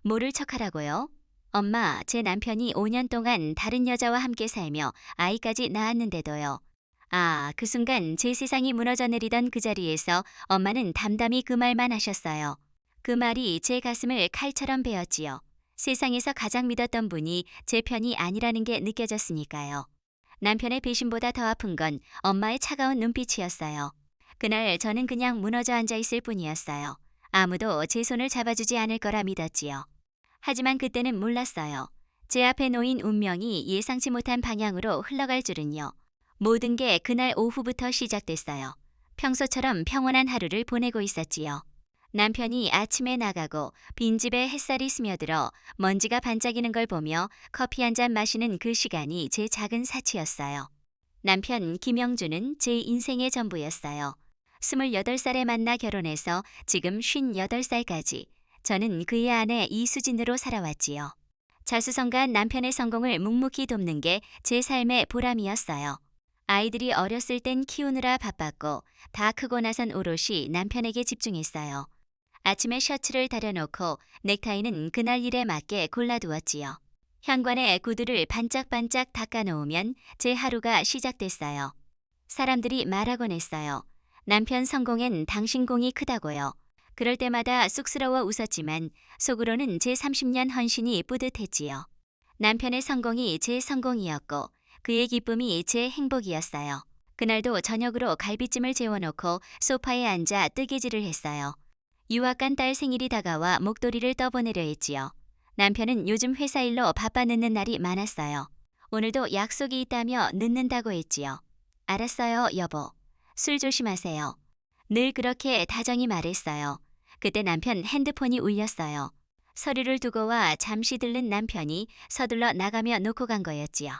모를 척하라고요? 엄마, 제 남편이 5년 동안 다른 여자와 함께 살며 아이까지 낳았는데도요. 아, 그 순간 제 세상이 무너져 내리던 그 자리에서 엄마는 담담히 그 말만 하셨어요. 그 말이 제 가슴을 칼처럼 베었지요. 세상에서 가장 믿었던 분이 제 편이 아니라는 게 느껴졌으니까요. 남편의 배신보다 더 아픈 건 엄마의 차가운 눈빛이었어요. 그날 저는 그냥 무너져 앉아 있을 뿐이었어요. 아무도 제 손을 잡아주지 않을 거라 믿었지요. 하지만 그때는 몰랐어요. 제 앞에 놓인 운명이 예상치 못한 방향으로 흘러갈 줄은요. 모든 게 그날 오후부터 시작됐어요. 평소처럼 평온한 하루를 보내고 있었지요. 남편이 아침에 나가고 빈집에 햇살이 스며들어 먼지가 반짝이는 걸 보며 커피 한 잔 마시는 그 시간이 제 작은 사치였어요. 남편 김영주는 제 인생의 전부였어요. 28살에 만나 결혼해서 지금 58살까지 저는 그의 아내 이수진으로 살아왔지요. 자수성가한 남편의 성공을 묵묵히 돕는 게 제 삶의 보람이었어요. 아이들이 어렸을 땐 키우느라 바빴고 다 크고 나선 오롯이 남편에게 집중했어요. 아침에 셔츠를 다려놓고 넥타이는 그날 일에 맞게 골라두었지요. 현관에 구두를 반짝반짝 닦아놓으면 제 하루가 시작됐어요. 사람들이 말하곤 했어요. 남편 성공엔 당신 공이 크다고요. 그럴 때마다 쑥스러워 웃었지만 속으로는 제 30년 헌신이 뿌듯했지요. 남편의 성공이 제 성공이었고 그의 기쁨이 제 행복이었어요. 그날도 저녁으로 갈비찜을 재워놓고 소파에 앉아 뜨개질을 했어요. 유학 간 딸 생일이 다가와 목도리를 떠보내려 했지요. 남편은 요즘 회사 일로 바빠 늦는 날이 많았어요. 오늘도 약속이 있다며 늦는다고 했지요. 알았어요, 여보. 술 조심하세요. 늘 그렇게 다정히 말했어요. 그때 남편 핸드폰이 울렸어요. 서류를 두고 와 잠시 들른 남편이 서둘러 나가며 놓고 간 거였지요.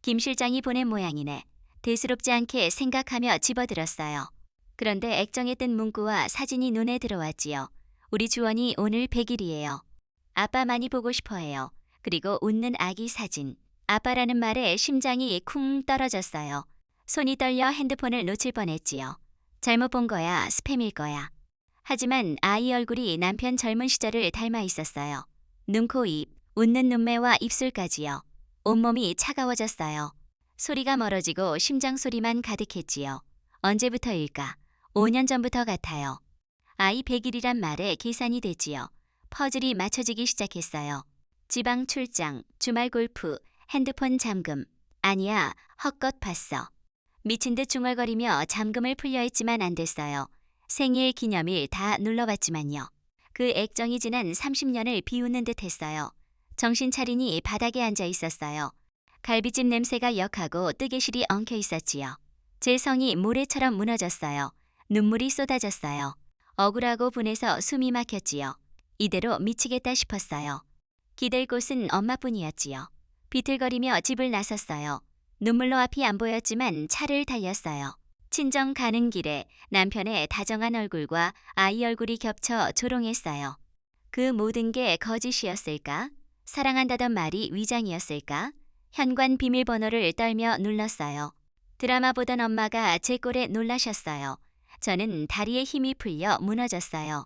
김 실장이 보낸 모양이네. 대수롭지 않게 생각하며 집어들었어요. 그런데 액정에 뜬 문구와 사진이 눈에 들어왔지요. 우리 주원이 오늘 100일이에요. 아빠 많이 보고 싶어해요. 그리고 웃는 아기 사진. 아빠라는 말에 심장이 쿵 떨어졌어요. 손이 떨려 핸드폰을 놓칠 뻔했지요. 잘못 본 거야, 스팸일 거야. 하지만 아이 얼굴이 남편 젊은 시절을 닮아 있었어요. 눈, 코, 입, 웃는 눈매와 입술까지요. 온몸이 차가워졌어요. 소리가 멀어지고 심장 소리만 가득했지요. 언제부터일까? 5년 전부터 같아요. 아이 100일이란 말에 계산이 되지요. 퍼즐이 맞춰지기 시작했어요. 지방 출장, 주말 골프, 핸드폰 잠금. 아니야, 헛것 봤어. 미친 듯 중얼거리며 잠금을 풀려 했지만 안 됐어요. 생일, 기념일 다 눌러봤지만요. 그 액정이 지난 30년을 비웃는 듯 했어요. 정신 차리니 바닥에 앉아 있었어요. 갈비찜 냄새가 역하고 뜨개실이 엉켜 있었지요. 제 성이 모래처럼 무너졌어요. 눈물이 쏟아졌어요. 억울하고 분해서 숨이 막혔지요. 이대로 미치겠다 싶었어요. 기댈 곳은 엄마뿐이었지요. 비틀거리며 집을 나섰어요. 눈물로 앞이 안 보였지만 차를 달렸어요. 친정 가는 길에 남편의 다정한 얼굴과 아이 얼굴이 겹쳐 조롱했어요. 그 모든 게 거짓이었을까? 사랑한다던 말이 위장이었을까? 현관 비밀번호를 떨며 눌렀어요. 드라마 보던 엄마가 제 꼴에 놀라셨어요. 저는 다리에 힘이 풀려 무너졌어요.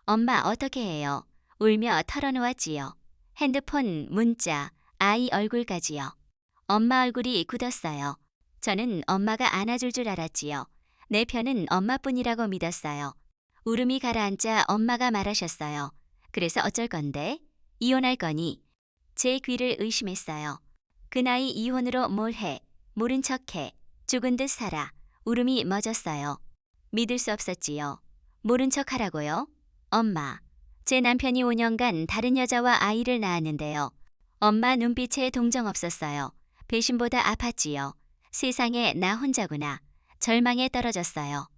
엄마 어떻게 해요? 울며 털어놓았지요. 핸드폰, 문자, 아이 얼굴까지요. 엄마 얼굴이 굳었어요. 저는 엄마가 안아줄 줄 알았지요. 내 편은 엄마뿐이라고 믿었어요. 울음이 가라앉자 엄마가 말하셨어요. 그래서 어쩔 건데? 이혼할 거니? 제 귀를 의심했어요. 그 나이 이혼으로 뭘 해? 모른 척해. 죽은 듯 살아. 울음이 멎었어요. 믿을 수 없었지요. 모른 척하라고요? 엄마. 제 남편이 5년간 다른 여자와 아이를 낳았는데요. 엄마 눈빛에 동정 없었어요. 배신보다 아팠지요. 세상에 나 혼자구나. 절망에 떨어졌어요.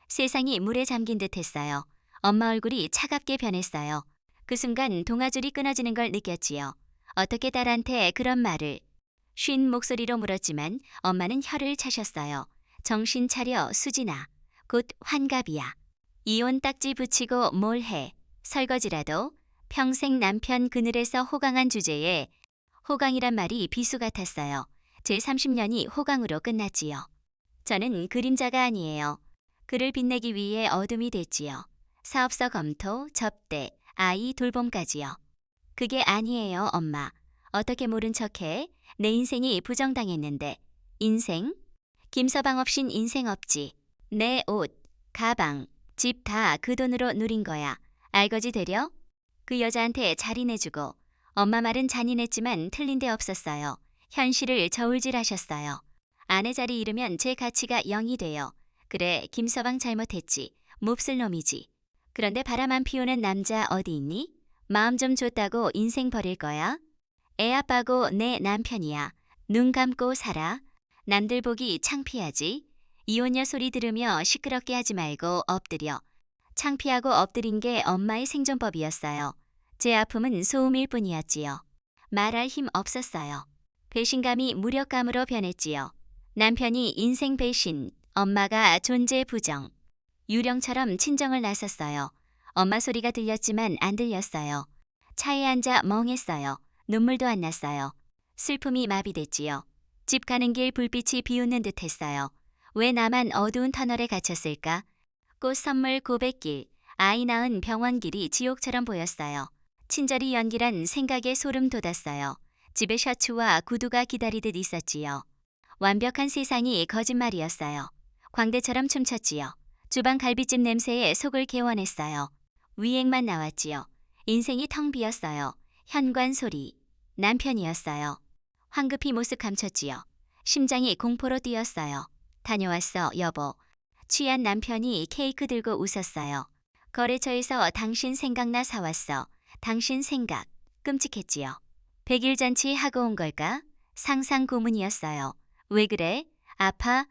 세상이 물에 잠긴 듯 했어요. 엄마 얼굴이 차갑게 변했어요. 그 순간 동아줄이 끊어지는 걸 느꼈지요. 어떻게 딸한테 그런 말을. 쉰 목소리로 물었지만 엄마는 혀를 차셨어요. 정신 차려 수진아. 곧 환갑이야. 이혼 딱지 붙이고 뭘 해. 설거지라도. 평생 남편 그늘에서 호강한 주제에 호강이란 말이 비수 같았어요. 제 30년이 호강으로 끝났지요. 저는 그림자가 아니에요. 그를 빛내기 위해 어둠이 됐지요. 사업서 검토, 접대, 아이 돌봄까지요. 그게 아니에요, 엄마. 어떻게 모른 척해? 내 인생이 부정당했는데. 인생? 김서방 없인 인생 없지. 내 옷, 가방, 집 다 그 돈으로 누린 거야. 알거지 되려? 그 여자한테 자리내주고. 엄마 말은 잔인했지만 틀린 데 없었어요. 현실을 저울질하셨어요. 아내 자리 잃으면 제 가치가 0이 돼요. 그래, 김서방 잘못했지. 몹쓸 놈이지. 그런데 바람 안 피우는 남자 어디 있니? 마음 좀 줬다고 인생 버릴 거야? 애 아빠고 내 남편이야. 눈 감고 살아. 남들 보기 창피하지. 이혼녀 소리 들으며 시끄럽게 하지 말고 엎드려. 창피하고 엎드린 게 엄마의 생존법이었어요. 제 아픔은 소음일 뿐이었지요. 말할 힘 없었어요. 배신감이 무력감으로 변했지요. 남편이 인생 배신, 엄마가 존재 부정. 유령처럼 친정을 나섰어요. 엄마 소리가 들렸지만 안 들렸어요. 차에 앉아 멍했어요. 눈물도 안 났어요. 슬픔이 마비됐지요. 집 가는 길 불빛이 비웃는 듯 했어요. 왜 나만 어두운 터널에 갇혔을까? 꽃 선물 고백길, 아이 낳은 병원길이 지옥처럼 보였어요. 친절히 연기란 생각에 소름 돋았어요. 집에 셔츠와 구두가 기다리듯 있었지요. 완벽한 세상이 거짓말이었어요. 광대처럼 춤췄지요. 주방 갈비찜 냄새에 속을 개원했어요. 위액만 나왔지요. 인생이 텅 비었어요. 현관 소리, 남편이었어요. 황급히 모습 감췄지요. 심장이 공포로 뛰었어요. 다녀왔어, 여보. 취한 남편이 케이크 들고 웃었어요. 거래처에서 당신 생각나 사왔어. 당신 생각. 끔찍했지요. 100일 잔치 하고 온 걸까? 상상 고문이었어요. 왜 그래? 아파?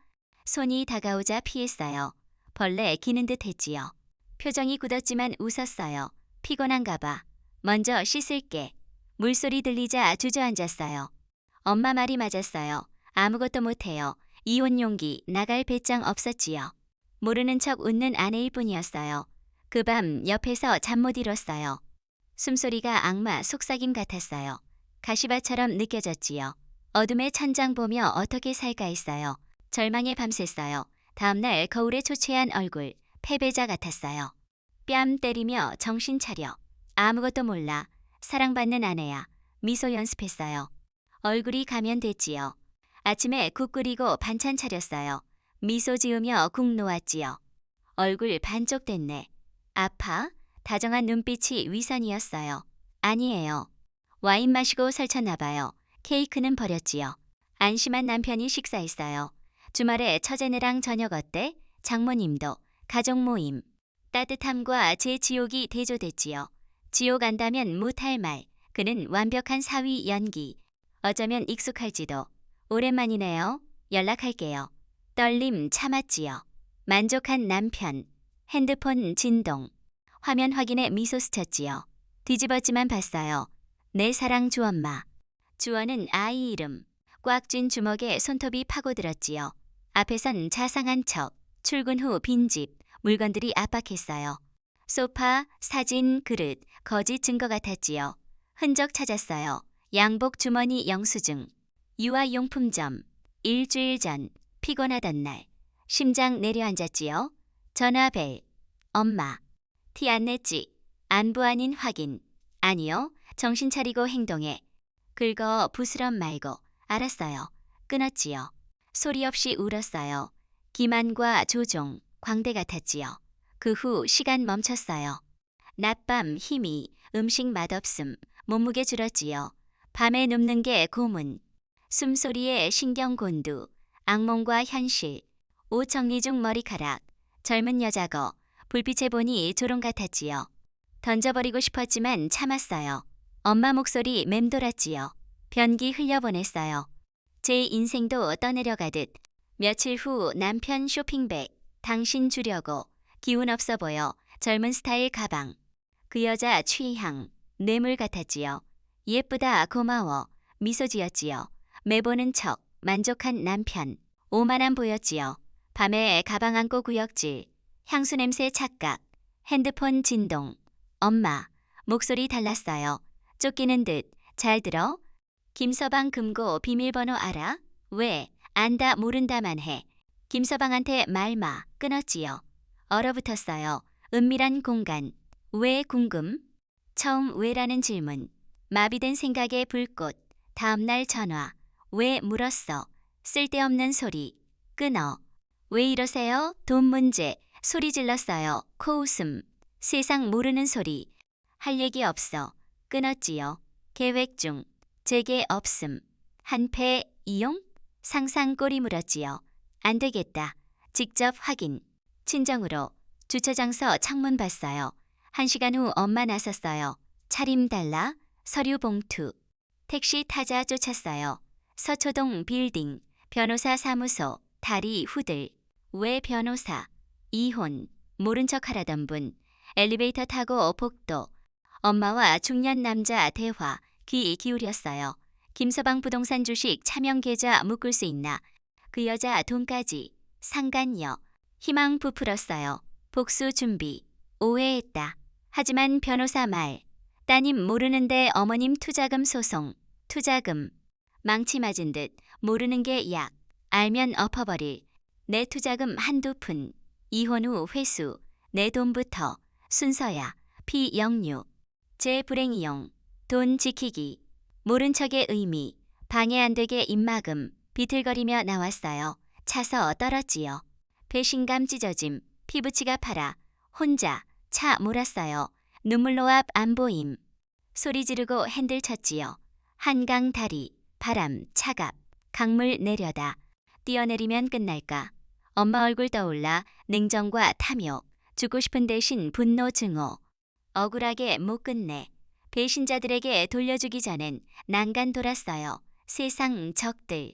손이 다가오자 피했어요. 벌레 기는 듯 했지요. 표정이 굳었지만 웃었어요. 피곤한가 봐. 먼저 씻을게. 물소리 들리자 주저앉았어요. 엄마 말이 맞았어요. 아무것도 못해요. 이혼 용기 나갈 배짱 없었지요. 모르는 척 웃는 아내일 뿐이었어요. 그 밤 옆에서 잠 못 이뤘어요. 숨소리가 악마 속삭임 같았어요. 가시밭처럼 느껴졌지요. 어둠에 천장 보며 어떻게 살까 했어요. 절망에 밤샜어요. 다음날 거울에 초췌한 얼굴, 패배자 같았어요. 뺨 때리며 정신 차려. 아무것도 몰라. 사랑받는 아내야. 미소 연습했어요. 얼굴이 가면됐지요. 아침에 국 끓이고 반찬 차렸어요. 미소 지으며 국 놓았지요. 얼굴 반쪽 됐네. 아파? 다정한 눈빛이 위선이었어요. 아니에요. 와인 마시고 설쳤나 봐요. 케이크는 버렸지요. 안심한 남편이 식사했어요. 주말에 처제네랑 저녁 어때? 장모님도. 가족 모임. 따뜻함과 제 지옥이 대조됐지요. 지옥 안다면 못할 말. 그는 완벽한 사위 연기. 어쩌면 익숙할지도. 오랜만이네요. 연락할게요. 떨림 참았지요. 만족한 남편. 핸드폰 진동. 화면 확인에 미소 스쳤지요. 뒤집었지만 봤어요. 내 사랑 주엄마. 주어는 아이 이름. 꽉 쥔 주먹에 손톱이 파고들었지요. 앞에선 자상한 척. 출근 후 빈집. 물건들이 압박했어요. 소파, 사진, 그릇, 거짓 증거 같았지요. 흔적 찾았어요. 양복 주머니 영수증. 유아용품점. 일주일 전. 피곤하던 날. 심장 내려앉았지요. 전화벨. 엄마. 티 안 냈지? 안부 아닌 확인. 아니요. 정신 차리고 행동해. 긁어 부스럼 말고. 알았어요. 끊었지요. 소리 없이 울었어요. 기만과 조종, 광대 같았지요. 그 후 시간 멈췄어요. 낮밤 힘이, 음식 맛없음, 몸무게 줄었지요. 밤에 눕는 게 고문. 숨소리에 신경곤두, 악몽과 현실. 옷 정리 중 머리카락. 젊은 여자거. 불빛에 보니 조롱 같았지요. 던져버리고 싶었지만 참았어요. 엄마 목소리 맴돌았지요. 변기 흘려보냈어요. 제 인생도 떠내려가듯. 며칠 후 남편 쇼핑백. 당신 주려고. 기운 없어 보여. 젊은 스타일 가방. 그 여자 취향. 뇌물 같았지요. 예쁘다 고마워. 미소 지었지요. 매보는 척. 만족한 남편. 오만한 보였지요. 밤에 가방 안고 구역질. 향수 냄새 착각. 핸드폰 진동. 엄마. 목소리 달랐어요. 쫓기는 듯. 잘 들어? 김서방 금고 비밀번호 알아? 왜? 안다 모른다만 해. 김서방한테 말마. 끊었지요. 얼어붙었어요. 은밀한 공간. 왜 궁금? 처음 왜라는 질문. 마비된 생각의 불꽃. 다음날 전화. 왜 물었어? 쓸데없는 소리. 끊어. 왜 이러세요? 돈 문제. 소리 질렀어요. 코웃음. 세상 모르는 소리. 할 얘기 없어. 끊었지요. 계획 중. 제게 없음. 한패 이용? 상상 꼬리 물었지요. 안 되겠다. 직접 확인. 친정으로. 주차장서 창문 봤어요. 1시간 후 엄마 나섰어요. 차림 달라. 서류 봉투. 택시 타자 쫓았어요. 서초동 빌딩. 변호사 사무소. 다리 후들. 왜 변호사? 이혼. 모른 척 하라던 분. 엘리베이터 타고 복도. 엄마와 중년 남자 대화. 귀 기울였어요. 김서방 부동산 주식 차명 계좌 묶을 수 있나? 그 여자 돈까지. 상간녀. 희망 부풀었어요. 복수 준비. 오해했다. 하지만 변호사 말. 따님 모르는데 어머님 투자금 소송. 투자금. 망치 맞은 듯 모르는 게 약. 알면 엎어버릴. 내 투자금 한두 푼. 이혼 후 회수. 내 돈부터. 순서야. 피영유. 제 불행이용. 돈 지키기. 모른 척의 의미. 방해 안 되게 입막음. 비틀거리며 나왔어요. 차서 떨었지요. 배신감 찢어짐. 피부치가 파라. 혼자. 차 몰았어요. 눈물로 앞 안 보임. 소리 지르고 핸들 쳤지요. 한강 다리. 바람. 차갑. 강물 내려다. 뛰어내리면 끝날까. 엄마 얼굴 떠올라 냉정과 탐욕. 죽고 싶은 대신 분노 증오. 억울하게 못 끝내. 배신자들에게 돌려주기 전엔 난간 돌았어요. 세상 적들.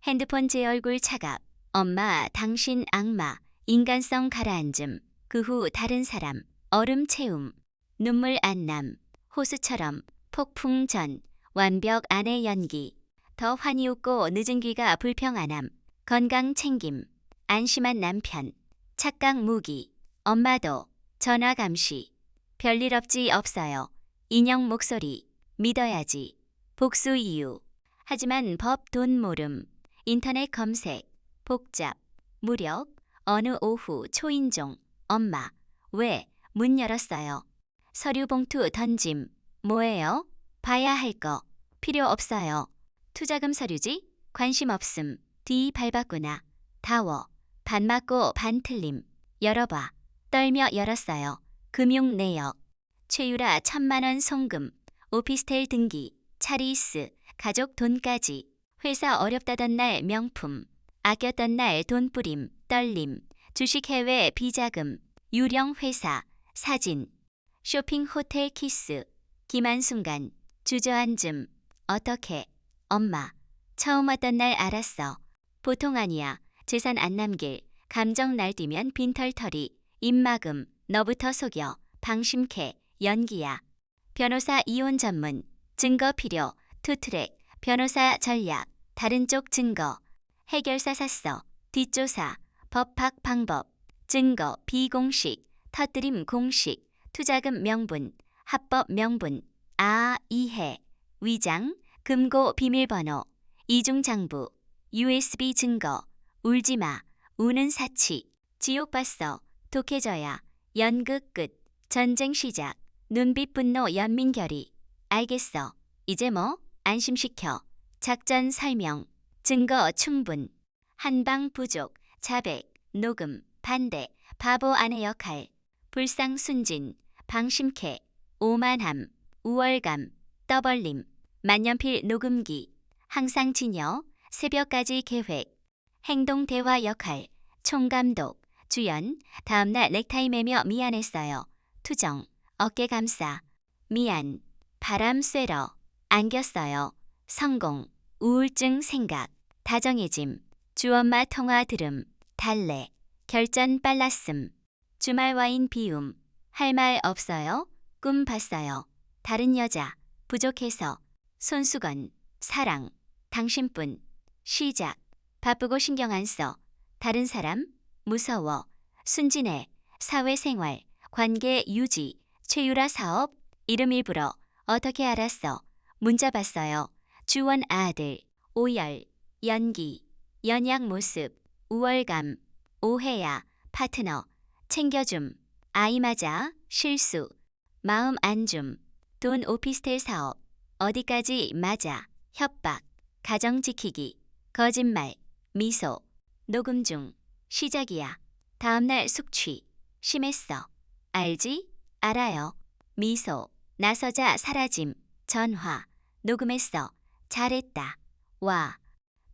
핸드폰 제 얼굴 차갑. 엄마 당신 악마. 인간성 가라앉음. 그 후 다른 사람. 얼음 채움. 눈물 안남. 호수처럼. 폭풍 전. 완벽 안의 연기. 더 환히 웃고 늦은 귀가 불평안함. 건강 챙김. 안심한 남편. 착각 무기. 엄마도. 전화 감시. 별일 없지 없어요. 인형 목소리. 믿어야지. 복수 이유. 하지만 법 돈 모름. 인터넷 검색. 복잡. 무력. 어느 오후 초인종. 엄마. 왜? 문 열었어요. 서류 봉투 던짐. 뭐예요? 봐야 할 거. 필요 없어요. 투자금 서류지? 관심 없음. 뒤 밟았구나. 다워. 반 맞고 반 틀림. 열어봐. 떨며 열었어요. 금융 내역. 최유라 1,000만원 송금. 오피스텔 등기. 차리스. 가족 돈까지. 회사 어렵다던 날 명품. 아꼈던 날 돈뿌림. 떨림. 주식 해외 비자금. 유령 회사. 사진. 쇼핑 호텔 키스. 기만 순간. 주저앉음. 어떻게? 엄마. 처음 왔던 날 알았어. 보통 아니야. 재산 안 남길. 감정 날뛰면 빈털터리. 입막음. 너부터 속여. 방심캐. 연기야. 변호사 이혼 전문. 증거 필요. 투트랙. 변호사 전략. 다른 쪽 증거. 해결사 샀어. 뒷조사. 법학 방법. 증거 비공식. 터뜨림 공식. 투자금 명분. 합법 명분. 아, 이해. 위장. 금고 비밀번호. 이중장부. USB 증거. 울지마. 우는 사치. 지옥 봤어. 독해져야. 연극 끝. 전쟁 시작. 눈빛 분노 연민결의. 알겠어. 이제 뭐? 안심시켜. 작전 설명. 증거 충분. 한방 부족. 자백. 녹음. 반대. 바보 아내 역할. 불상순진. 방심캐. 오만함. 우월감. 떠벌림. 만년필 녹음기. 항상 지녀. 새벽까지 계획. 행동 대화 역할. 총감독. 주연. 다음날 넥타이 매며 미안했어요. 투정. 어깨 감싸. 미안. 바람 쐬러. 안겼어요. 성공. 우울증 생각. 다정해짐. 주엄마 통화 들음. 달래. 결전 빨랐음. 주말 와인 비움. 할 말 없어요? 꿈 봤어요. 다른 여자. 부족해서. 손수건. 사랑. 당신뿐. 시작. 바쁘고 신경 안 써. 다른 사람. 무서워. 순진해. 사회생활. 관계 유지. 최유라 사업. 이름 일부러. 어떻게 알았어? 문자 봤어요. 주원 아들. 오열. 연기. 연약 모습. 우월감. 오해야. 파트너. 챙겨줌. 아이 맞아. 실수. 마음 안 줌. 돈 오피스텔 사업. 어디까지 맞아, 협박, 가정 지키기, 거짓말, 미소, 녹음 중, 시작이야. 다음날 숙취, 심했어. 알지? 알아요. 미소, 나서자 사라짐, 전화, 녹음했어. 잘했다. 와.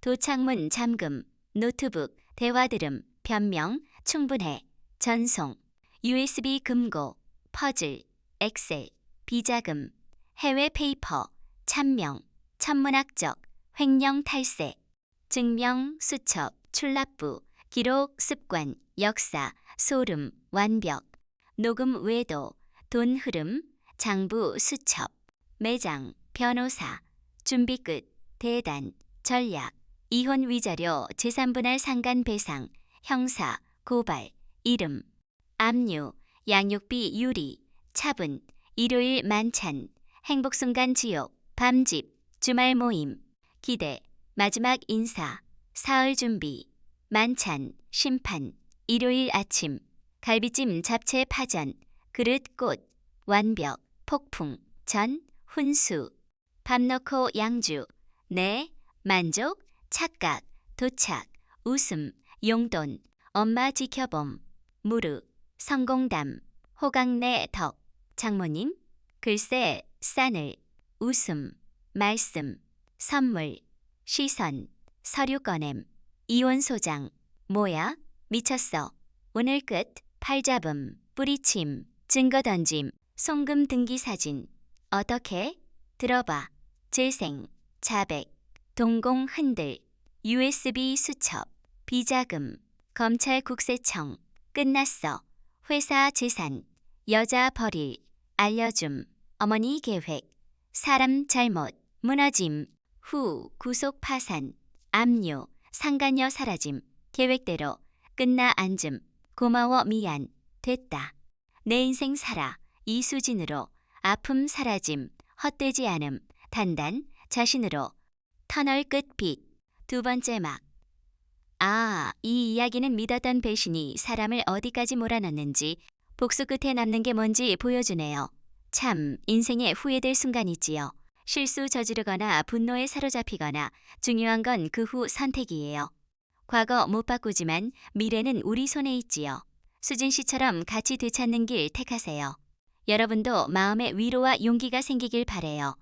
도창문 잠금, 노트북, 대화 들음, 변명, 충분해. 전송, USB 금고, 퍼즐, 엑셀, 비자금, 해외 페이퍼, 참명, 천문학적, 횡령 탈세, 증명, 수첩, 출납부, 기록, 습관, 역사, 소름, 완벽, 녹음 외도, 돈 흐름, 장부, 수첩, 매장, 변호사, 준비 끝, 대단, 전략, 이혼 위자료, 재산분할 상간 배상, 형사, 고발, 이름, 압류, 양육비 유리, 차분, 일요일 만찬, 행복순간 지옥, 밤집, 주말 모임, 기대, 마지막 인사, 사흘 준비, 만찬, 심판, 일요일 아침, 갈비찜 잡채 파전, 그릇 꽃, 완벽, 폭풍, 전, 훈수, 밥 넣고 양주, 네, 만족, 착각, 도착, 웃음, 용돈, 엄마 지켜봄, 무르, 성공담, 호강내 덕, 장모님, 글쎄, 싸늘, 웃음, 말씀, 선물, 시선, 서류 꺼냄, 이혼 소장, 뭐야, 미쳤어, 오늘 끝, 팔잡음, 뿌리침, 증거 던짐, 송금 등기 사진, 어떻게? 들어봐, 재생, 자백, 동공 흔들, USB 수첩, 비자금, 검찰 국세청, 끝났어, 회사 재산, 여자 버릴, 알려줌, 어머니 계획, 사람 잘못, 무너짐, 후, 구속 파산, 압류, 상간녀 사라짐, 계획대로, 끝나 앉음, 고마워 미안, 됐다. 내 인생 살아, 이수진으로, 아픔 사라짐, 헛되지 않음, 단단, 자신으로, 터널 끝 빛, 두 번째 막. 아, 이 이야기는 믿었던 배신이 사람을 어디까지 몰아넣는지 복수 끝에 남는 게 뭔지 보여주네요. 참, 인생에 후회될 순간이지요. 실수 저지르거나 분노에 사로잡히거나 중요한 건 그 후 선택이에요. 과거 못 바꾸지만 미래는 우리 손에 있지요. 수진 씨처럼 가치 되찾는 길 택하세요. 여러분도 마음의 위로와 용기가 생기길 바래요.